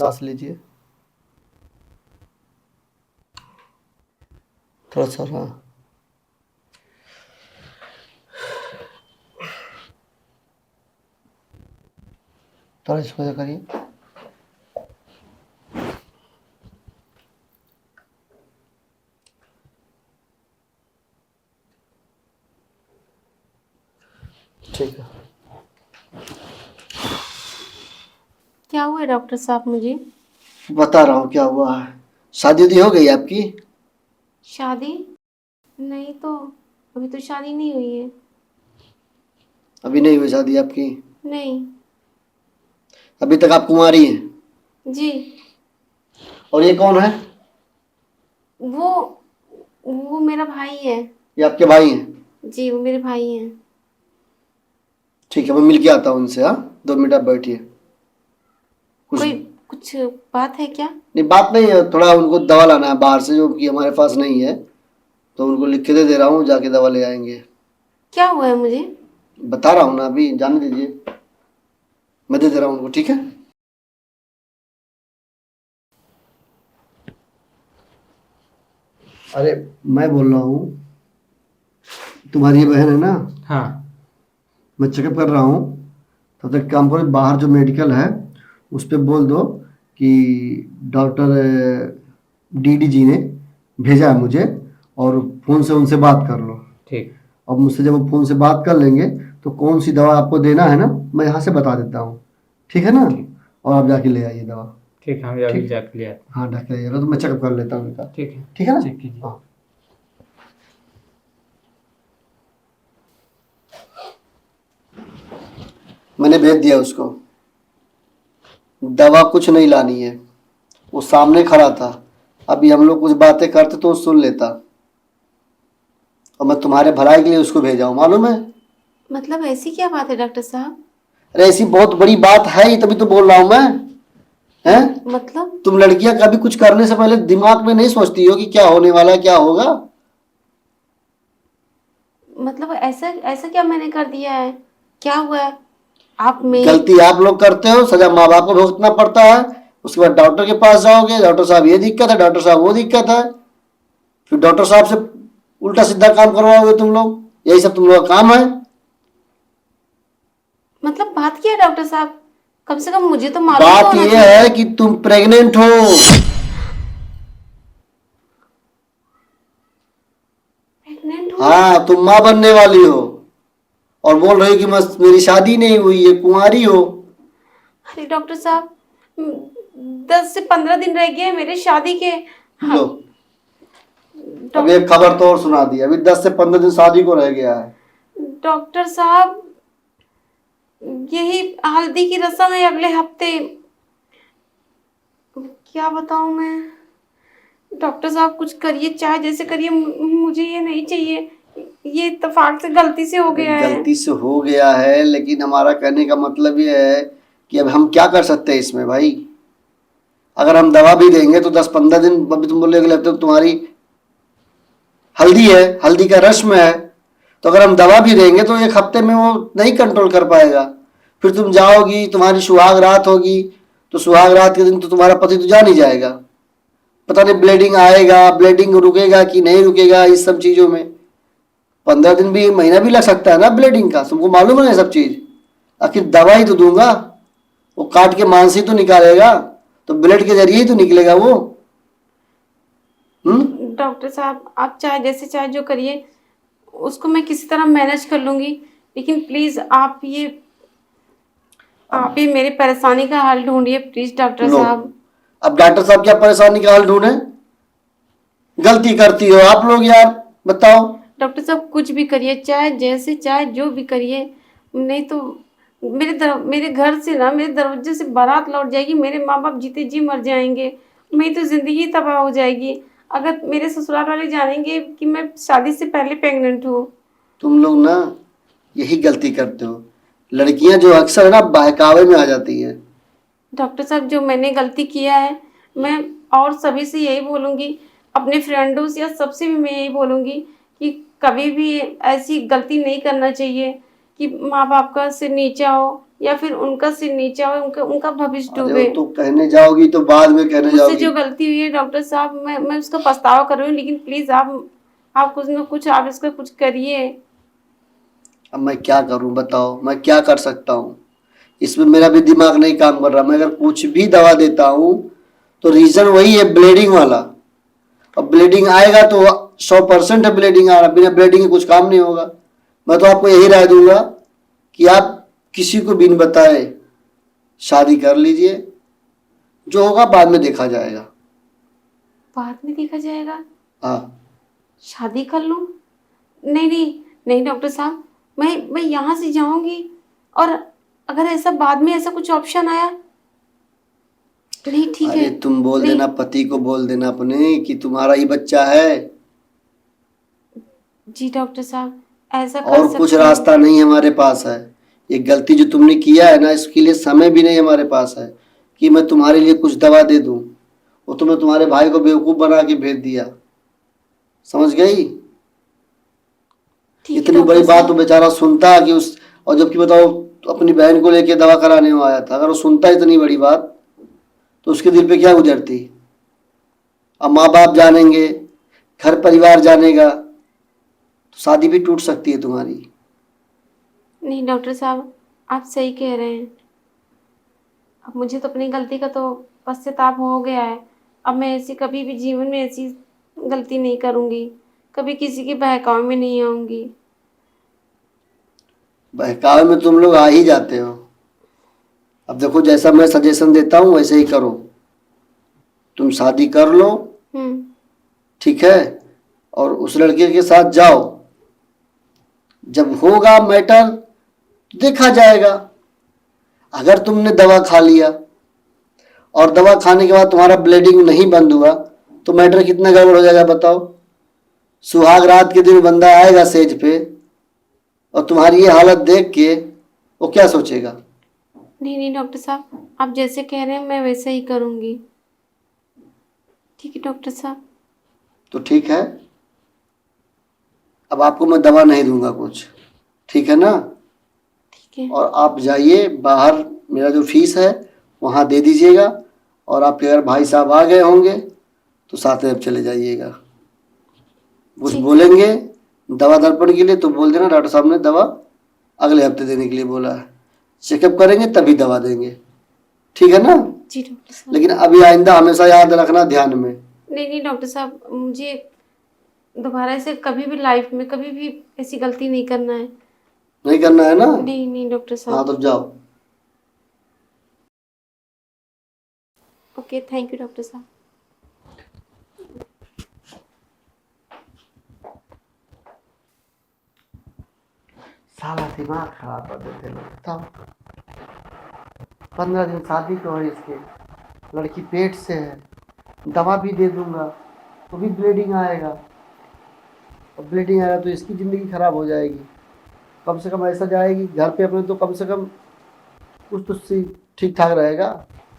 सांस लीजिए थोड़ा सा। हाँ, थोड़ा इसको ऐसा करिए। ठीक है। क्या हुआ है डॉक्टर साहब मुझे? बता रहा हूँ क्या हुआ है। शादी उदी हो गई आपकी? शादी? नहीं तो, अभी तो शादी नहीं हुई है। अभी नहीं हुई शादी आपकी? नहीं। अभी तक आप कुंवारी हैं? जी। और ये कौन है? वो वो मेरा भाई है। ये आपके भाई हैं? जी, वो मेरे भाई हैं। ठीक है, मैं मिल के आता हूँ उनसे। हाँ, 2 मिनट आप बैठिए। कुछ कोई कुछ बात है क्या? नहीं, बात नहीं है, थोड़ा उनको दवा लाना है बाहर से जो कि हमारे पास नहीं है, तो उनको लिख के दे रहा हूँ, जाके दवा ले आएंगे। क्या हुआ है मुझे? बता रहा हूँ ना, अभी जाने दीजिए, मैं दे दे रहा हूँ उनको, ठीक है? अरे मैं बोल रहा हूँ, तुम्हारी ये बहन है ना? हाँ। मैं चेकअप कर रहा हूँ, तब तक काम करो, बाहर जो मेडिकल है उस पर बोल दो कि डॉक्टर डीडी जी ने भेजा है मुझे, और फ़ोन से उनसे बात कर लो। ठीक। अब मुझसे जब वो फ़ोन से बात कर लेंगे तो कौन सी दवा आपको देना है ना, मैं यहाँ से बता देता हूँ, ठीक है ना? और आप जाके ले आइए दवा। ठीक, हम अभी ठीक। जाके ले आते हाँ, जाके ले आइएगा, तो मैं चेकअप कर लेता हूँ उनका। हैं। ठीक है। ठीक है ना? चेक कीजिए। हाँ। मैंने भेज दिया उसको, दवा कुछ नहीं लानी है, वो सामने खड़ा था, अभी हम लोग कुछ बातें करते तो वो सुन लेता, और मैं तुम्हारे भलाई के लिए उसको भेजा हूँ, मालूम है? मतलब ऐसी क्या बात है डॉक्टर साहब? अरे ऐसी बहुत बड़ी बात है ही, तभी तो बोल रहा हूँ मैं। हैं? मतलब तुम लड़कियां कभी कुछ करने से पहले दिमाग में नहीं सोचती हो कि क्या होने वाला है, क्या होगा? मतलब ऐसा ऐसा क्या मैंने कर दिया है? क्या हुआ है? आप मेरी गलती आप लोग करते हो, सजा माँ बाप को भुगतना पड़ता है, उसके बाद डॉक्टर के पास जाओगे, डॉक्टर साहब ये दिक्कत है, डॉक्टर साहब वो दिक्कत है, फिर डॉक्टर साहब से उल्टा सीधा काम करवाओगे तुम लोग, यही सब तुम लोग का काम है। मतलब बात क्या है डॉक्टर साहब? कम से कम मुझे तो मालूम तो बात होना यह चाहिए। है कि तुम प्रेग्नेंट हो। प्रेग्नेंट हूँ? हाँ, तुम माँ बनने वाली हो, और बोल रही हो कि बस मेरी शादी नहीं हुई है, कुंवारी हो। अरे डॉक्टर साहब, 10 से 15 दिन रह गए हैं मेरे शादी के। हाँ। लो, अब डॉक- एक खबर तो और सुना दी, अभी 10 से 15 दिन शादी को रह गया है। डॉक्टर साहब, यही हल्दी की रस्म है अगले हफ्ते। क्या बताऊं मैं? डॉक्टर साहब कुछ करिए, चाहे जैसे करिए, मुझे ये नहीं चाहिए। ये इत्तेफाक से गलती से हो अरे गया है। गलती से हो गया है, लेकिन हमारा कहने का मतलब ये है कि अब हम क्या कर सकते हैं इसमें भाई। अगर हम दवा भी देंगे तो 10-15 दिन, अभी तुम बोले अगले हफ्ते तुम्हारी हल्दी है, हल्दी का रस्म है, तो अगर हम दवा भी देंगे तो 1 हफ्ते में वो नहीं कंट्रोल कर पाएगा। फिर तुम जाओगी, तुम्हारी सुहाग रात होगी, तो सुहाग रात के दिन तो तुम्हारा पति तो जान ही जाएगा, पता नहीं ब्लीडिंग आएगा, ब्लीडिंग रुकेगा कि नहीं रुकेगा, इस सब चीज़ों में 15 दिन भी, महीना भी लग सकता है ना ब्लीडिंग का, तुमको मालूम है ना ये सब चीज़। आखिर दवा ही तो दूंगा, वो काट के मांस ही तो निकालेगा, तो ब्लड के जरिए ही तो निकलेगा वो। डॉक्टर साहब, आप चाहे जैसे चाहे जो करिए, उसको मैं किसी तरह मैनेज कर लूंगी। लेकिन प्लीज आप ये मेरी परेशानी का हल ढूंढिए प्लीज डॉक्टर लो, साहब। अब डॉक्टर साहब क्या परेशानी का हल ढूंढे? गलती करती हो आप लोग यार, बताओ। डॉक्टर साहब कुछ भी करिए, चाहे जैसे चाहे जो भी करिए, नहीं तो मेरे घर से ना, मेरे दरवाजे से बारात लौट जाएगी, मेरे माँ बाप जीते जी मर जाएंगे, मेरी तो जिंदगी तबाह हो जाएगी अगर मेरे ससुराल वाले जानेंगे कि मैं शादी से पहले प्रेग्नेंट हूँ। तुम लोग ना यही गलती करते हो, लड़कियां जो अक्सर ना बहकावे में आ जाती हैं। डॉक्टर साहब, जो मैंने गलती किया है, मैं और सभी से यही बोलूँगी, अपने फ्रेंडों से या सबसे भी मैं यही बोलूँगी कि कभी भी ऐसी गलती नहीं करना चाहिए कि माँ बाप का सिर नीचा हो, या फिर उनका सिर नीचा हो, उनका उनका भविष्य अरे डूबे। वो तो कहने जाओगी तो बाद में कहने मुझसे जाओगी। जो गलती हुई है डॉक्टर साहब, मैं उसका पछतावा कर रही हूँ, लेकिन प्लीज आप कुछ ना कुछ आप इसका कुछ करिए। अब मैं क्या करूं बताओ, मैं क्या कर सकता हूँ? इसमें मेरा भी दिमाग नहीं काम कर रहा। मैं अगर कुछ भी दवा देता हूँ तो रीजन वही है, ब्लीडिंग वाला। अब ब्लीडिंग आएगा तो 100% है ब्लीडिंग आ रहा, बिना ब्लीडिंग के कुछ काम नहीं होगा। मैं तो आपको यही राय दूंगा कि आप किसी को बिन बताए शादी कर लीजिए, जो होगा बाद में देखा जाएगा। बाद में देखा जाएगा? हाँ। शादी कर लूं? नहीं नहीं, नहीं डॉक्टर साहब, मैं यहाँ से जाऊंगी, और अगर ऐसा बाद में ऐसा कुछ ऑप्शन आया, नहीं ठीक है। अरे तुम बोल नहीं देना, पति को बोल देना अपने कि तुम्हारा ही बच्चा है, जी डॉक्टर साहब, ऐसा कर और कुछ सकती हूँ। रास्ता नहीं हमारे पास है। ये गलती जो तुमने किया है ना, इसके लिए समय भी नहीं हमारे पास है कि मैं तुम्हारे लिए कुछ दवा दे दूं। वो तुमने तुम्हारे भाई को बेवकूफ़ बना के भेज दिया, समझ गई? ठीक है इतनी बड़ी डॉक्टर बात वो साहब। बेचारा सुनता कि उस, और जबकि बताओ तो अपनी बहन को लेके दवा कराने वो आया था, अगर वो सुनता इतनी बड़ी बात तो उसके दिल पे क्या गुजरती। अब माँ बाप जानेंगे, घर परिवार जानेगा, तो शादी भी टूट सकती है तुम्हारी। नहीं डॉक्टर साहब, आप सही कह रहे हैं। अब मुझे तो अपनी गलती का तो पश्चाताप हो गया है। अब मैं ऐसी कभी भी जीवन में ऐसी गलती नहीं करूँगी, कभी किसी के बहकावे में नहीं आऊँगी। बहकावे में तुम लोग आ ही जाते हो। अब देखो, जैसा मैं सजेशन देता हूँ वैसे ही करो। तुम शादी कर लो, हम्म। ठीक है, और उस लड़के के साथ जाओ। जब होगा मैटर तो देखा जाएगा। अगर तुमने दवा खा लिया और दवा खाने के बाद तुम्हारा ब्लीडिंग नहीं बंद हुआ तो मैटर कितना गड़बड़ हो जाएगा बताओ। सुहाग रात के दिन बंदा आएगा सेज पे, और तुम्हारी ये हालत देख के वो क्या सोचेगा? नहीं नहीं डॉक्टर साहब, आप जैसे कह रहे हैं मैं वैसे ही करूँगी। ठीक है डॉक्टर साहब। तो ठीक है, अब आपको मैं दवा नहीं दूंगा कुछ, ठीक है ना? ठीक है। और आप जाइए बाहर, मेरा जो फीस है वहाँ दे दीजिएगा, और आपके अगर भाई साहब आ गए होंगे तो साथ में अब चले जाइएगा। कुछ ठीक। बोलेंगे दवा दर्पण के लिए तो बोल देना डॉक्टर साहब ने दवा अगले हफ्ते देने के लिए बोला है, चेकअप करेंगे तभी दवा देंगे, ठीक है ना? जी डॉक्टर साहब। लेकिन अभी आइंदा हमेशा याद रखना, ध्यान में। नहीं नहीं डॉक्टर साहब, मुझे दोबारा ऐसे कभी भी लाइफ में कभी भी ऐसी गलती नहीं करना है। नहीं करना है ना? नहीं नहीं डॉक्टर हाँ साहब। तो जाओ। ओके, थैंक यू डॉक्टर साहब। साला दिमाग खराब कर देते लोग, बताओ। 15 दिन शादी को है इसके, लड़की पेट से है, दवा भी दे दूंगा तो भी ब्लीडिंग आएगा, और ब्लीडिंग आएगा तो इसकी ज़िंदगी खराब हो जाएगी। कम से कम ऐसा जाएगी घर पे अपने तो कम से कम कुछ तो ठीक ठाक रहेगा।